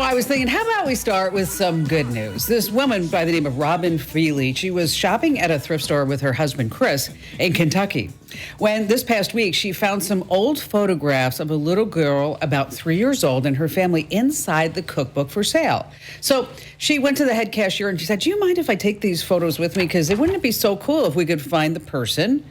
I was thinking, how about we start with some good news? This woman by the name of Robin Feely, she was shopping at a thrift store with her husband, Chris, in Kentucky, when this past week she found some old photographs of a little girl about 3 years old and her family inside the cookbook for sale. So she went to the head cashier and she said, do you mind if I take these photos with me? Because wouldn't it be so cool if we could find the person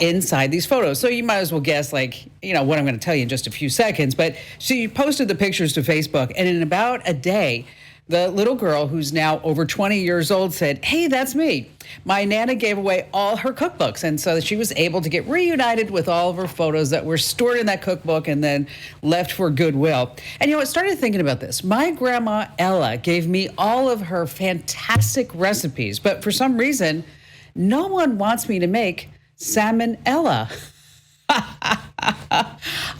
inside these photos? So you might as well guess, what I'm going to tell you in just a few seconds. But she posted the pictures to Facebook, and in about a day, the little girl, who's now over 20 years old, said, hey, that's me. My Nana gave away all her cookbooks, and so she was able to get reunited with all of her photos that were stored in that cookbook and then left for goodwill. And I started thinking about this. My grandma Ella gave me all of her fantastic recipes, but for some reason, no one wants me to make salmonella.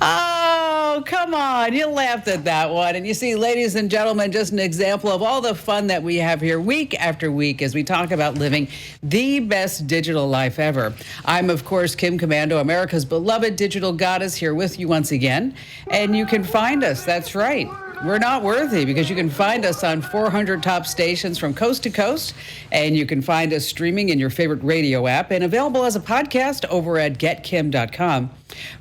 Oh, come on. You laughed at that one. And you see, ladies and gentlemen, just an example of all the fun that we have here week after week as we talk about living the best digital life ever. I'm, of course, Kim Komando, America's beloved digital goddess, here with you once again. And you can find us. That's right. We're not worthy, because you can find us on 400 top stations from coast to coast, and you can find us streaming in your favorite radio app and available as a podcast over at getkim.com.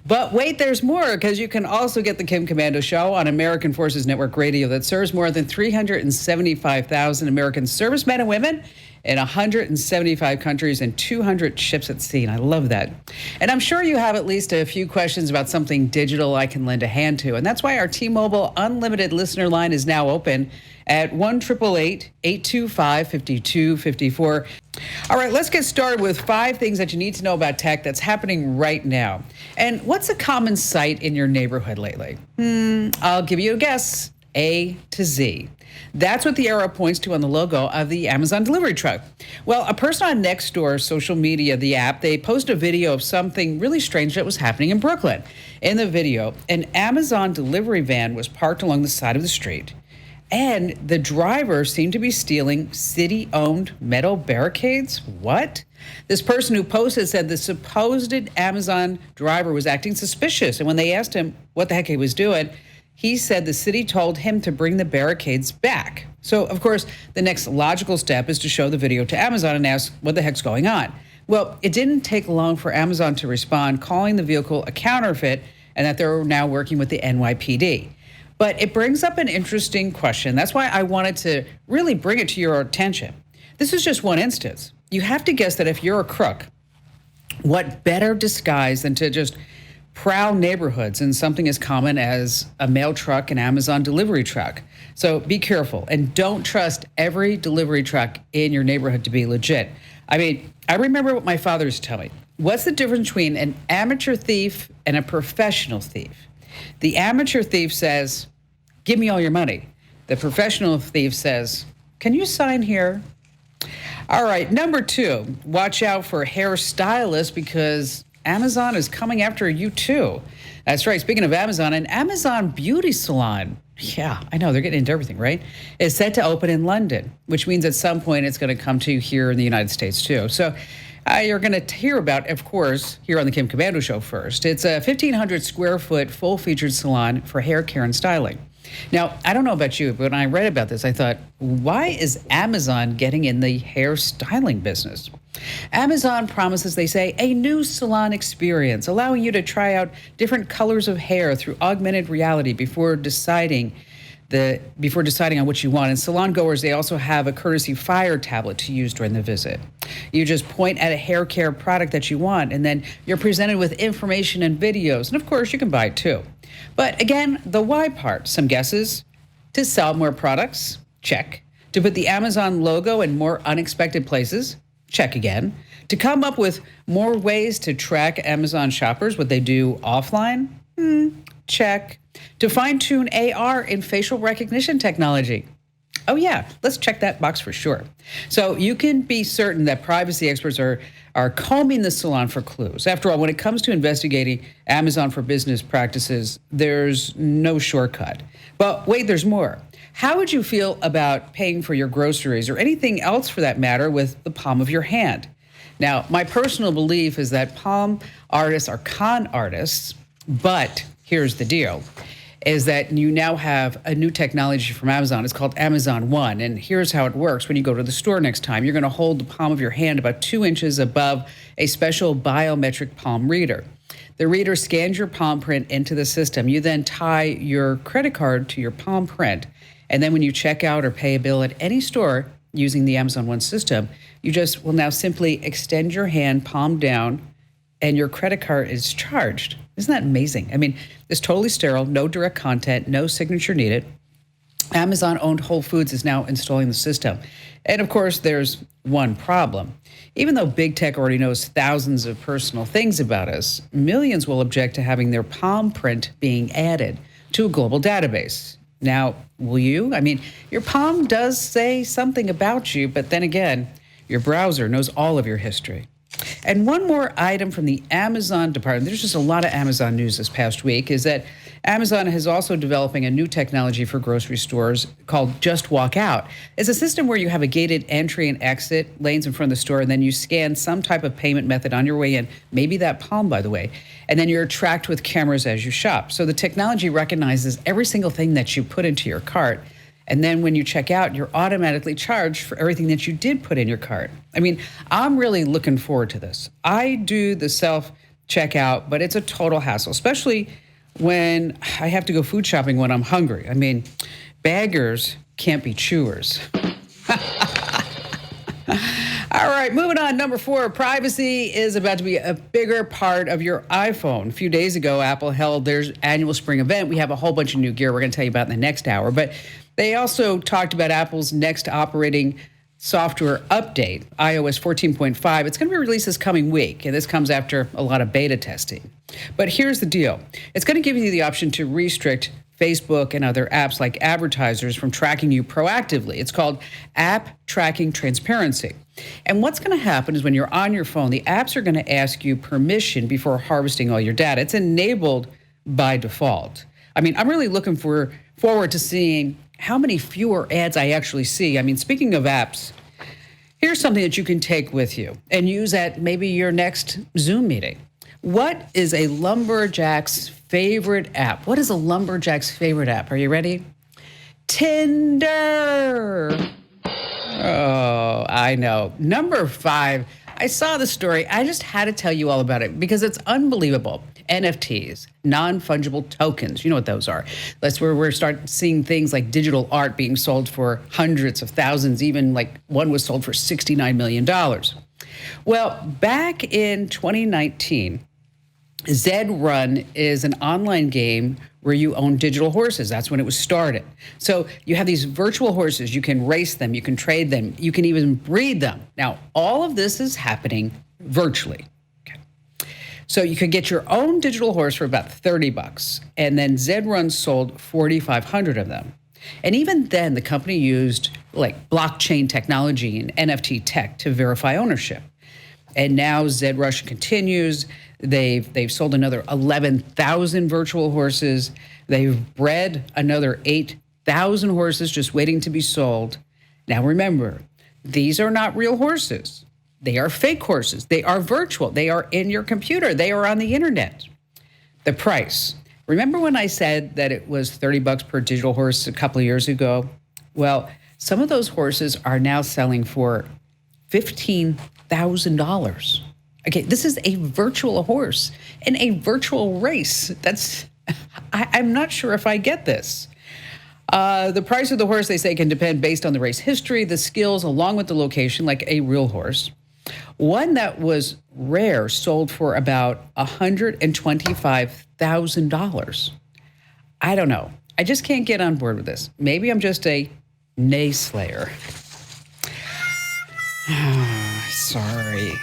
But wait, there's more, because you can also get the Kim Komando Show on American Forces Network Radio that serves more than 375,000 American servicemen and women in 175 countries and 200 ships at sea. And I love that. And I'm sure you have at least a few questions about something digital I can lend a hand to. And that's why our T-Mobile Unlimited listener line is now open at 1-888-825-5254. All right, let's get started with 5 things that you need to know about tech that's happening right now. And what's a common sight in your neighborhood lately? I'll give you a guess. A to Z. That's what the arrow points to on the logo of the Amazon delivery truck. Well, a person on Nextdoor social media, the app, they posted a video of something really strange that was happening in Brooklyn. In the video, an Amazon delivery van was parked along the side of the street, and the driver seemed to be stealing city-owned metal barricades. What? This person who posted said the supposed Amazon driver was acting suspicious, and when they asked him what the heck he was doing, he said the city told him to bring the barricades back. So, of course, the next logical step is to show the video to Amazon and ask what the heck's going on. Well, it didn't take long for Amazon to respond, calling the vehicle a counterfeit and that they're now working with the NYPD. But it brings up an interesting question. That's why I wanted to really bring it to your attention. This is just one instance. You have to guess that if you're a crook, what better disguise than to just prowl neighborhoods in something as common as a mail truck and Amazon delivery truck. So be careful and don't trust every delivery truck in your neighborhood to be legit. I mean, I remember what my father used to tell me. What's the difference between an amateur thief and a professional thief? The amateur thief says, give me all your money. The professional thief says, can you sign here? All right, number 2, watch out for hair stylists, because Amazon is coming after you too. That's right. Speaking of Amazon, an Amazon beauty salon, yeah, I know, they're getting into everything, right? Is set to open in London, which means at some point it's going to come to here in the United States too. So you're going to hear about, of course, here on the Kim Komando Show first. It's a 1,500 square foot full featured salon for hair care and styling. Now, I don't know about you, but when I read about this, I thought, why is Amazon getting in the hair styling business? Amazon promises, they say, a new salon experience, allowing you to try out different colors of hair through augmented reality before deciding on what you want. And salon goers, they also have a courtesy Fire tablet to use during the visit. You just point at a hair care product that you want, and then you're presented with information and videos. And of course, you can buy it too. But again, the why part, some guesses. To sell more products, check. To put the Amazon logo in more unexpected places, check again. To come up with more ways to track Amazon shoppers, what they do offline, check. To fine-tune AR in facial recognition technology. Oh yeah, let's check that box for sure. So you can be certain that privacy experts are combing the salon for clues. After all, when it comes to investigating Amazon for business practices, there's no shortcut. But wait, there's more. How would you feel about paying for your groceries or anything else for that matter with the palm of your hand? Now, my personal belief is that palm artists are con artists, but here's the deal. is that you now have a new technology from Amazon. It's called Amazon One. And here's how it works. When you go to the store next time, you're going to hold the palm of your hand about 2 inches above a special biometric palm reader. The reader scans your palm print into the system. You then tie your credit card to your palm print. And then when you check out or pay a bill at any store using the Amazon One system, you just will now simply extend your hand palm down and your credit card is charged. Isn't that amazing? I mean, it's totally sterile, no direct content, no signature needed. Amazon-owned Whole Foods is now installing the system. And of course, there's one problem. Even though big tech already knows thousands of personal things about us, millions will object to having their palm print being added to a global database. Now, will you? I mean, your palm does say something about you, but then again, your browser knows all of your history. And one more item from the Amazon department, there's just a lot of Amazon news this past week, is that Amazon is also developing a new technology for grocery stores called Just Walk Out. It's a system where you have a gated entry and exit lanes in front of the store, and then you scan some type of payment method on your way in, maybe that palm, by the way, and then you're tracked with cameras as you shop. So the technology recognizes every single thing that you put into your cart. And then when you check out, you're automatically charged for everything that you did put in your cart. I mean, I'm really looking forward to this. I do the self-checkout, but it's a total hassle, especially when I have to go food shopping when I'm hungry. I mean, baggers can't be chewers. All right, moving on. Number 4, privacy is about to be a bigger part of your iPhone. A few days ago, Apple held their annual spring event. We have a whole bunch of new gear we're going to tell you about in the next hour. But they also talked about Apple's next operating software update, iOS 14.5. It's going to be released this coming week, and this comes after a lot of beta testing. But here's the deal. It's going to give you the option to restrict Facebook and other apps like advertisers from tracking you proactively. It's called App Tracking Transparency. And what's going to happen is when you're on your phone, the apps are going to ask you permission before harvesting all your data. It's enabled by default. I mean, I'm really looking forward to seeing how many fewer ads I actually see. I mean, speaking of apps, here's something that you can take with you and use at maybe your next Zoom meeting. What is a lumberjack's favorite app? What is a lumberjack's favorite app? Are you ready? Tinder. Oh, I know. Number 5, I saw the story. I just had to tell you all about it because it's unbelievable. NFTs, non-fungible tokens. You know what those are. That's where we're starting seeing things like digital art being sold for hundreds of thousands, even like one was sold for $69 million. Well, back in 2019, Zed Run is an online game where you own digital horses. That's when it was started. So you have these virtual horses. You can race them. You can trade them. You can even breed them. Now, all of this is happening virtually. Okay. So you could get your own digital horse for about $30. And then Zed Run sold 4,500 of them. And even then, the company used like blockchain technology and NFT tech to verify ownership. And now Zed Rush continues. They've sold another 11,000 virtual horses. They've bred another 8,000 horses just waiting to be sold. Now remember, these are not real horses. They are fake horses. They are virtual. They are in your computer. They are on the internet. The price. Remember when I said that it was $30 per digital horse a couple of years ago? Well, some of those horses are now selling for $15,000. Okay, this is a virtual horse in a virtual race. I'm not sure if I get this. The price of the horse, they say, can depend based on the race history, the skills, along with the location, like a real horse. One that was rare sold for about $125,000. I don't know. I just can't get on board with this. Maybe I'm just a naysayer. Sorry.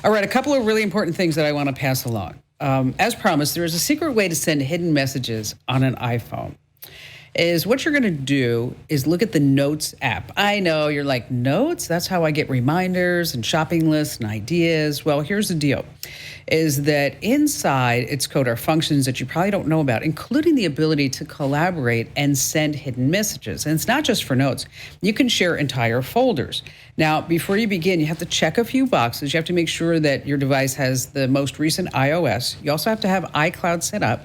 All right, a couple of really important things that I want to pass along. As promised, there is a secret way to send hidden messages on an iPhone. What you're going to do is look at the Notes app. I know you're like, Notes? That's how I get reminders and shopping lists and ideas. Well, here's the deal, is that inside its code are functions that you probably don't know about, including the ability to collaborate and send hidden messages. And it's not just for Notes. You can share entire folders. Now, before you begin, you have to check a few boxes. You have to make sure that your device has the most recent iOS. You also have to have iCloud set up.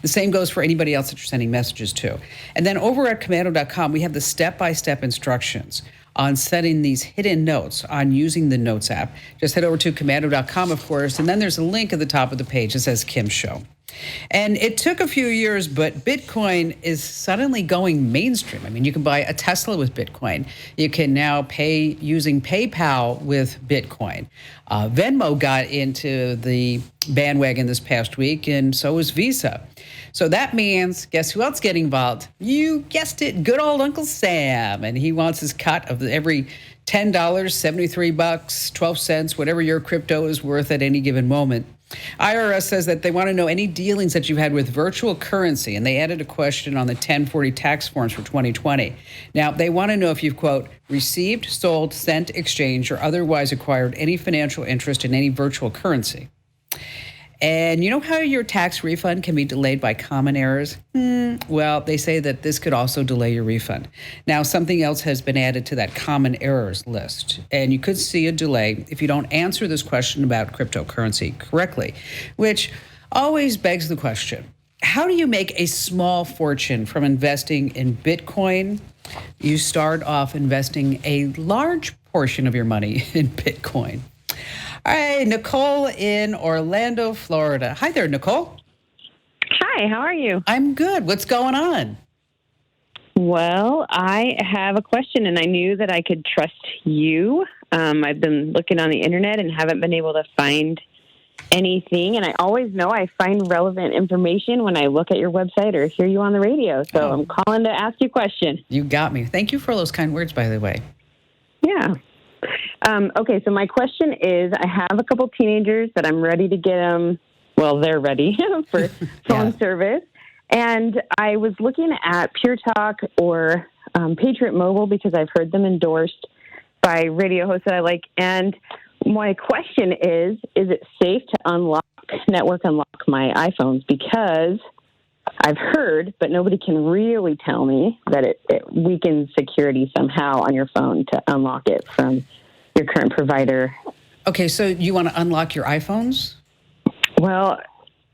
The same goes for anybody else that you're sending messages to. And then over at Komando.com, we have the step-by-step instructions on setting these hidden notes, on using the Notes app. Just head over to Komando.com, of course, and then there's a link at the top of the page that says Kim Show. And it took a few years, but Bitcoin is suddenly going mainstream. I mean, you can buy a Tesla with Bitcoin. You can now pay using PayPal with Bitcoin. Venmo got into the bandwagon this past week, and so is Visa. So that means, guess who else getting involved? You guessed it, good old Uncle Sam. And he wants his cut of every $10, $73, 12 cents, whatever your crypto is worth at any given moment. IRS says that they want to know any dealings that you've had with virtual currency, and they added a question on the 1040 tax forms for 2020. Now, they want to know if you've, quote, received, sold, sent, exchanged, or otherwise acquired any financial interest in any virtual currency. And you know how your tax refund can be delayed by common errors? Well, they say that this could also delay your refund. Now, something else has been added to that common errors list, and you could see a delay if you don't answer this question about cryptocurrency correctly, which always begs the question, how do you make a small fortune from investing in Bitcoin? You start off investing a large portion of your money in Bitcoin. All right, Nicole in Orlando, Florida. Hi there, Nicole. Hi, how are you? I'm good. What's going on? Well, I have a question, and I knew that I could trust you. I've been looking on the internet and haven't been able to find anything, and I always know I find relevant information when I look at your website or hear you on the radio. So I'm calling to ask you a question. You got me. Thank you for those kind words, by the way. Yeah. Okay, so my question is, I have a couple teenagers that I'm ready to get them, well, they're ready for phone service. And I was looking at Pure Talk or Patriot Mobile because I've heard them endorsed by radio hosts that I like. And my question is it safe to network unlock my iPhones? Because I've heard, but nobody can really tell me that it weakens security somehow on your phone to unlock it from your current provider. Okay, so you want to unlock your iPhones? Well,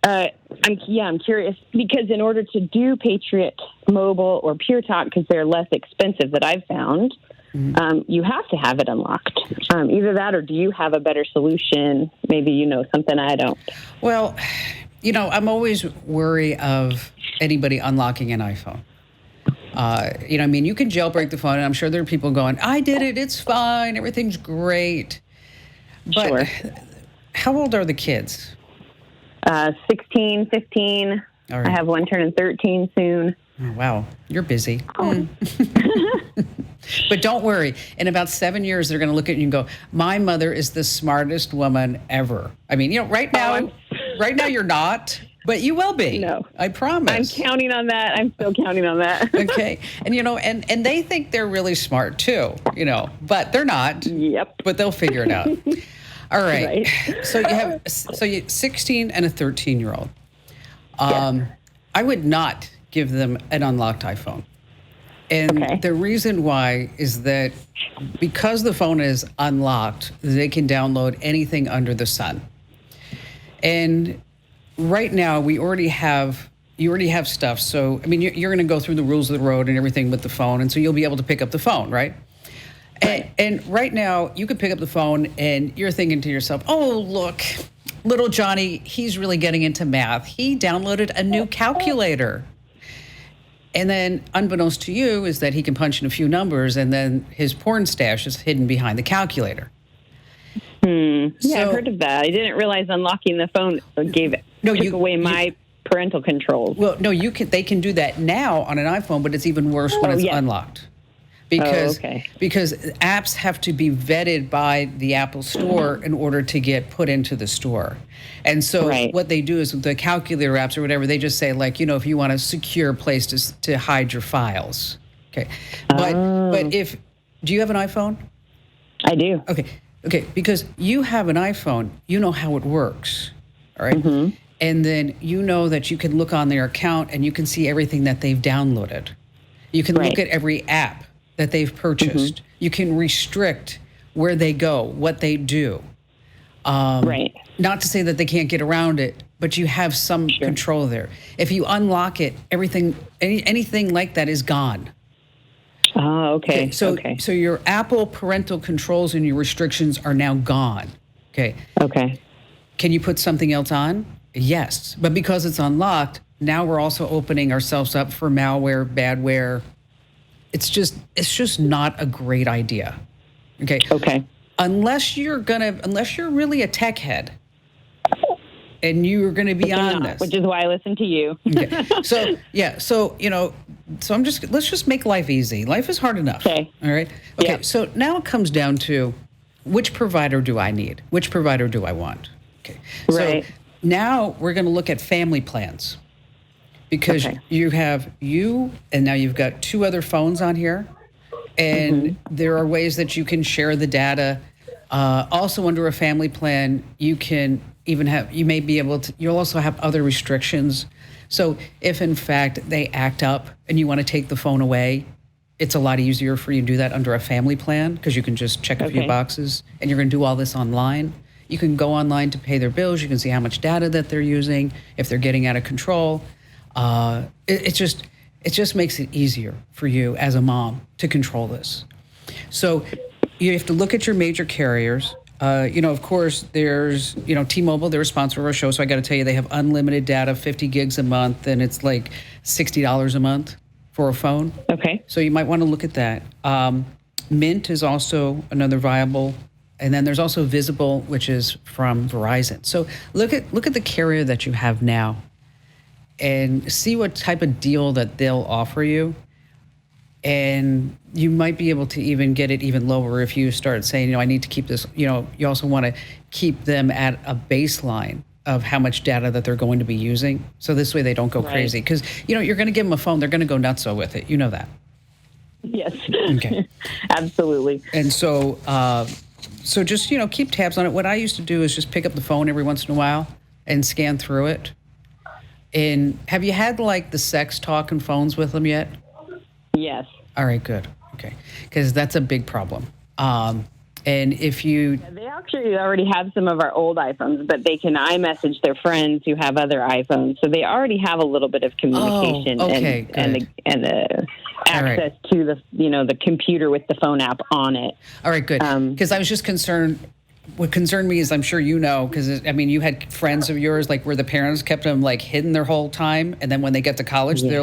I'm curious because in order to do Patriot Mobile or Pure Talk, because they're less expensive that I've found, you have to have it unlocked. Either that or do you have a better solution? Maybe you know something I don't. Well, you know, I'm always wary of anybody unlocking an iPhone. I mean, you can jailbreak the phone, and I'm sure there are people going, I did it, it's fine, everything's great. But sure. How old are the kids? 16, 15. Right. I have one turning 13 soon. Oh, wow, you're busy. But don't worry. In about 7 years, they're going to look at you and go, my mother is the smartest woman ever. I mean, right now you're not. But you will be. No. I promise. I'm counting on that. I'm still counting on that. Okay. And, and they think they're really smart, too, but they're not. Yep. But they'll figure it out. All right. So you have 16 and a 13-year-old. I would not give them an unlocked iPhone. And the reason why is that because the phone is unlocked, they can download anything under the sun. And right now, you already have stuff. So, I mean, you're going to go through the rules of the road and everything with the phone. And so you'll be able to pick up the phone, right? And right now, you could pick up the phone and you're thinking to yourself, oh, look, little Johnny, he's really getting into math. He downloaded a new calculator. And then unbeknownst to you is that he can punch in a few numbers and then his porn stash is hidden behind the calculator. Yeah, I've heard of that. I didn't realize unlocking the phone took away my parental controls. Well, no, they can do that now on an iPhone, but it's even worse when it's unlocked. Because apps have to be vetted by the Apple Store in order to get put into the store. And so what they do is with the calculator apps or whatever, they just say, like, if you want a secure place to hide your files. Okay. But do you have an iPhone? I do. Okay, because you have an iPhone, you know how it works, all right? Mm-hmm. And then you know that you can look on their account and you can see everything that they've downloaded. You can look at every app that they've purchased. Mm-hmm. You can restrict where they go, what they do. Not to say that they can't get around it, but you have some control there. If you unlock it, anything like that is gone. Oh, okay. So your Apple parental controls and your restrictions are now gone. Okay. Okay. Can you put something else on? Yes. But because it's unlocked, now we're also opening ourselves up for malware, badware. It's just not a great idea. Okay. Okay. Unless you're really a tech head and you're going to be on this. Which is why I listen to you. Okay. Let's just make life easy. Life is hard enough. Okay. All right. Okay. Yeah. So now it comes down to which provider do I need? Which provider do I want? Okay. Right. So now we're going to look at family plans because you have and now you've got 2 other phones on here. And there are ways that you can share the data. Also under a family plan, you'll also have other restrictions. So if in fact they act up and you want to take the phone away, it's a lot easier for you to do that under a family plan because you can just check a few boxes and you're going to do all this online. You can go online to pay their bills. You can see how much data that they're using, if they're getting out of control. It just makes it easier for you as a mom to control this. So you have to look at your major carriers. Of course, there's, T-Mobile, they're a sponsor of our show. So I got to tell you, they have unlimited data, 50 gigs a month, and it's like $60 a month for a phone. Okay. So you might want to look at that. Mint is also another viable. And then there's also Visible, which is from Verizon. So look at the carrier that you have now and see what type of deal that they'll offer you. And you might be able to even get it even lower if you start saying, I need to keep this, you also want to keep them at a baseline of how much data that they're going to be using. So this way they don't go crazy. Because, you're going to give them a phone, they're going to go nutso with it. You know that. Yes. Okay. Absolutely. And so, just, keep tabs on it. What I used to do is just pick up the phone every once in a while and scan through it. And have you had the sex talk and phones with them yet? Yes. All right, good. Okay. Because that's a big problem. And if you... They actually already have some of our old iPhones, but they can iMessage their friends who have other iPhones. So they already have a little bit of communication and the access to the computer with the phone app on it. All right, good. Because I was just concerned. What concerned me is, I'm sure because you had friends of yours where the parents kept them hidden their whole time, and then when they get to college, they're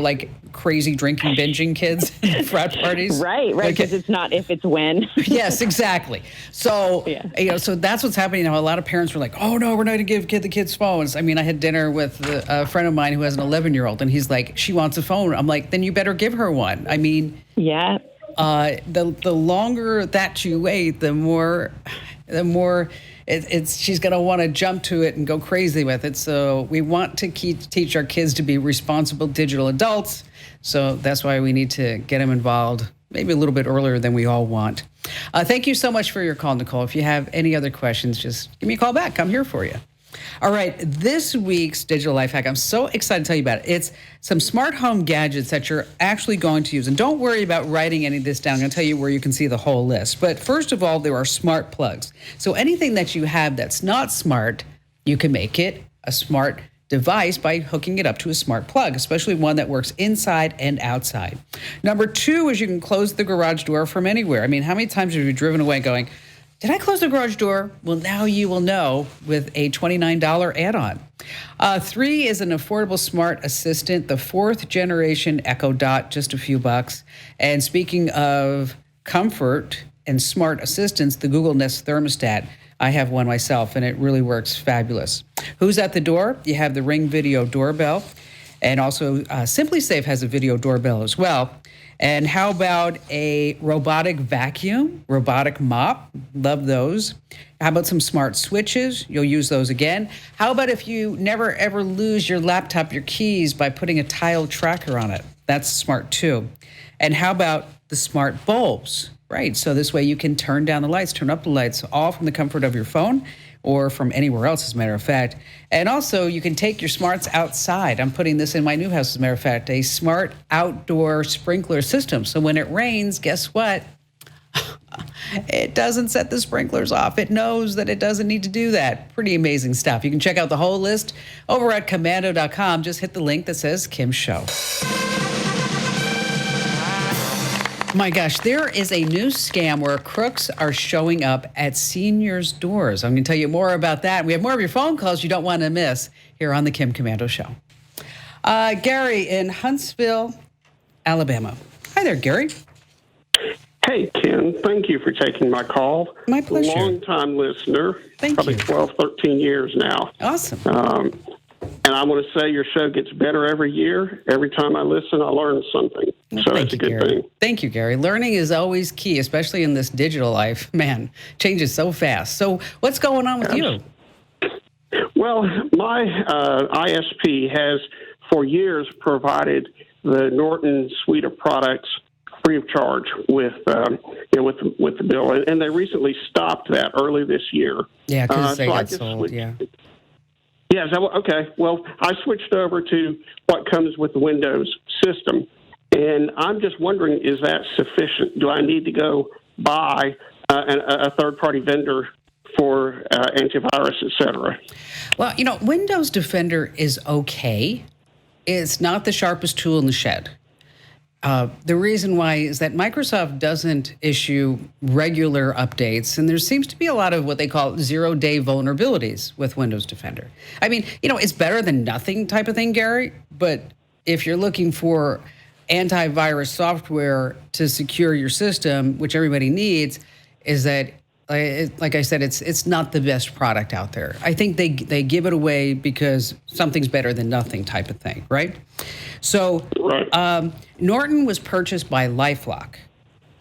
crazy drinking, binging kids at frat parties. Right, because it's not if, it's when. Yes, exactly. So, so that's what's happening now. A lot of parents were like, "Oh no, we're not going to give the kids phones." I had dinner with a friend of mine who has an 11-year-old, and he's like, "She wants a phone." I'm like, "Then you better give her one." Yeah. The longer that you wait, the more she's going to want to jump to it and go crazy with it. So we want to teach our kids to be responsible digital adults. So that's why we need to get them involved maybe a little bit earlier than we all want. Thank you so much for your call, Nicole. If you have any other questions, just give me a call back. I'm here for you. All right, this week's digital life hack, I'm so excited to tell you about it. It's some smart home gadgets that you're actually going to use. And don't worry about writing any of this down. I'm going to tell you where you can see the whole list. But first of all, there are smart plugs. So anything that you have that's not smart, you can make it a smart device by hooking it up to a smart plug, especially one that works inside and outside. Number 2 is you can close the garage door from anywhere. How many times have you driven away going, did I close the garage door? Well, now you will know with a $29 add-on. 3 is an affordable smart assistant, the 4th generation Echo Dot, just a few bucks. And speaking of comfort and smart assistants, the Google Nest thermostat. I have one myself, and it really works fabulous. Who's at the door? You have the Ring Video doorbell. And also, Simply Safe has a video doorbell as well. And how about a robotic vacuum, robotic mop? Love those. How about some smart switches? You'll use those again. How about if you never ever lose your laptop, your keys by putting a tile tracker on it? That's smart too. And how about the smart bulbs? Right, so this way you can turn down the lights, turn up the lights, all from the comfort of your phone or from anywhere else, as a matter of fact. And also, you can take your smarts outside. I'm putting this in my new house, as a matter of fact, a smart outdoor sprinkler system. So when it rains, guess what? It doesn't set the sprinklers off. It knows that it doesn't need to do that. Pretty amazing stuff. You can check out the whole list over at Komando.com. Just hit the link that says Kim Show. My gosh, there is a new scam where crooks are showing up at seniors' doors. I'm going to tell you more about that. We have more of your phone calls you don't want to miss here on the Kim Komando Show. Gary in Huntsville, Alabama. Hi there, Gary. Hey, Kim. Thank you for taking my call. My pleasure. Long-time listener. Thank probably you. 12, 13 years now. Awesome. And I want to say your show gets better every year. Every time I listen, I learn something. Well, so it's a good Gary. thing. Thank you, Gary. Learning is always key, especially in this digital life. Man, changes so fast. So what's going on with you? Well, my ISP has for years provided the Norton suite of products free of charge with the bill, and they recently stopped that early this year. Yeah, because they so I got just sold, switched. yeah. Yeah, okay. Well, I switched over to what comes with the Windows system, and I'm just wondering, is that sufficient? Do I need to go buy a third-party vendor for antivirus, et cetera? Well, Windows Defender is okay. It's not the sharpest tool in the shed. The reason why is that Microsoft doesn't issue regular updates, and there seems to be a lot of what they call zero-day vulnerabilities with Windows Defender. I mean, it's better than nothing type of thing, Gary, but if you're looking for antivirus software to secure your system, which everybody needs, is that, like I said, it's not the best product out there. I think they give it away because something's better than nothing type of thing, right? So Norton was purchased by LifeLock,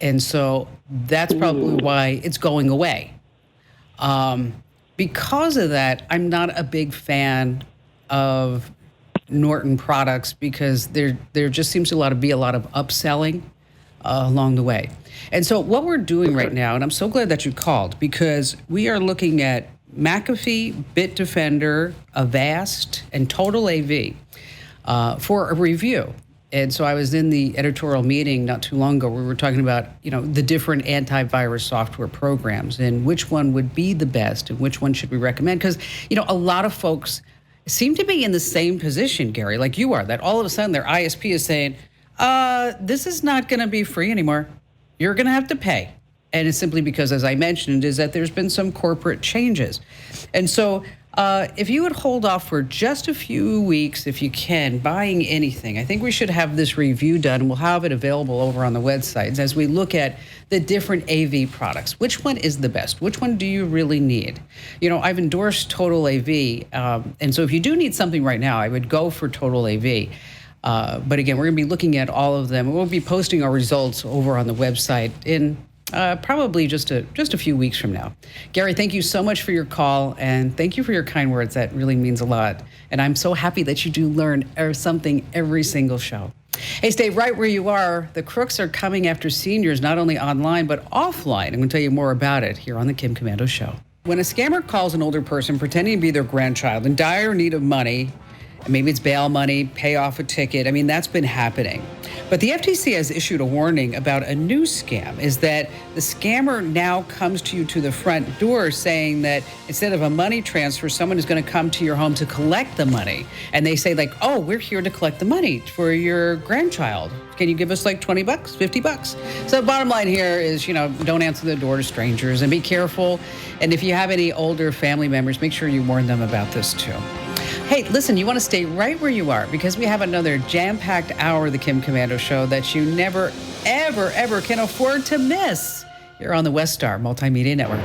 and so that's probably why it's going away. Because of that, I'm not a big fan of Norton products because there just seems to be a lot of upselling along the way. And so what we're doing right now, and I'm so glad that you called, because we are looking at McAfee, Bitdefender, Avast, and Total AV for a review. And so I was in the editorial meeting not too long ago where we were talking about, the different antivirus software programs and which one would be the best and which one should we recommend. Because, a lot of folks seem to be in the same position, Gary, like you are, that all of a sudden their ISP is saying, this is not going to be free anymore. You're going to have to pay. And it's simply because, as I mentioned, is that there's been some corporate changes. And so if you would hold off for just a few weeks, if you can, buying anything, I think we should have this review done, and we'll have it available over on the websites as we look at the different AV products. Which one is the best? Which one do you really need? I've endorsed Total AV. And so if you do need something right now, I would go for Total AV. But again, we're going to be looking at all of them. We'll be posting our results over on the website in probably just a few weeks from now. Gary, thank you so much for your call, and thank you for your kind words. That really means a lot. And I'm so happy that you do learn something every single show. Hey, stay right where you are. The crooks are coming after seniors, not only online, but offline. I'm going to tell you more about it here on the Kim Komando Show. When a scammer calls an older person pretending to be their grandchild in dire need of money, maybe it's bail money, pay off a ticket. I mean, that's been happening. But the FTC has issued a warning about a new scam, is that the scammer now comes to you to the front door saying that instead of a money transfer, someone is going to come to your home to collect the money. And they say oh, we're here to collect the money for your grandchild. Can you give us $20, $50? So the bottom line here is, don't answer the door to strangers and be careful. And if you have any older family members, make sure you warn them about this too. Hey, listen, you want to stay right where you are because we have another jam-packed hour of the Kim Komando Show that you never, ever, ever can afford to miss. You're on the West Star Multimedia Network.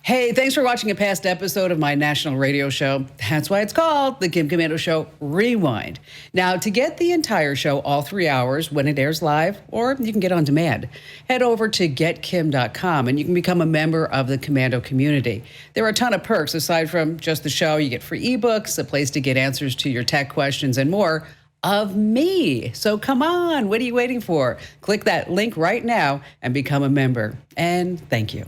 Hey, thanks for watching a past episode of my national radio show. That's why it's called The Kim Komando Show Rewind. Now, to get the entire show, all 3 hours, when it airs live, or you can get on demand, head over to getkim.com and you can become a member of the Komando community. There are a ton of perks. Aside from just the show, you get free ebooks, a place to get answers to your tech questions, and more of me. So come on, what are you waiting for? Click that link right now and become a member. And thank you.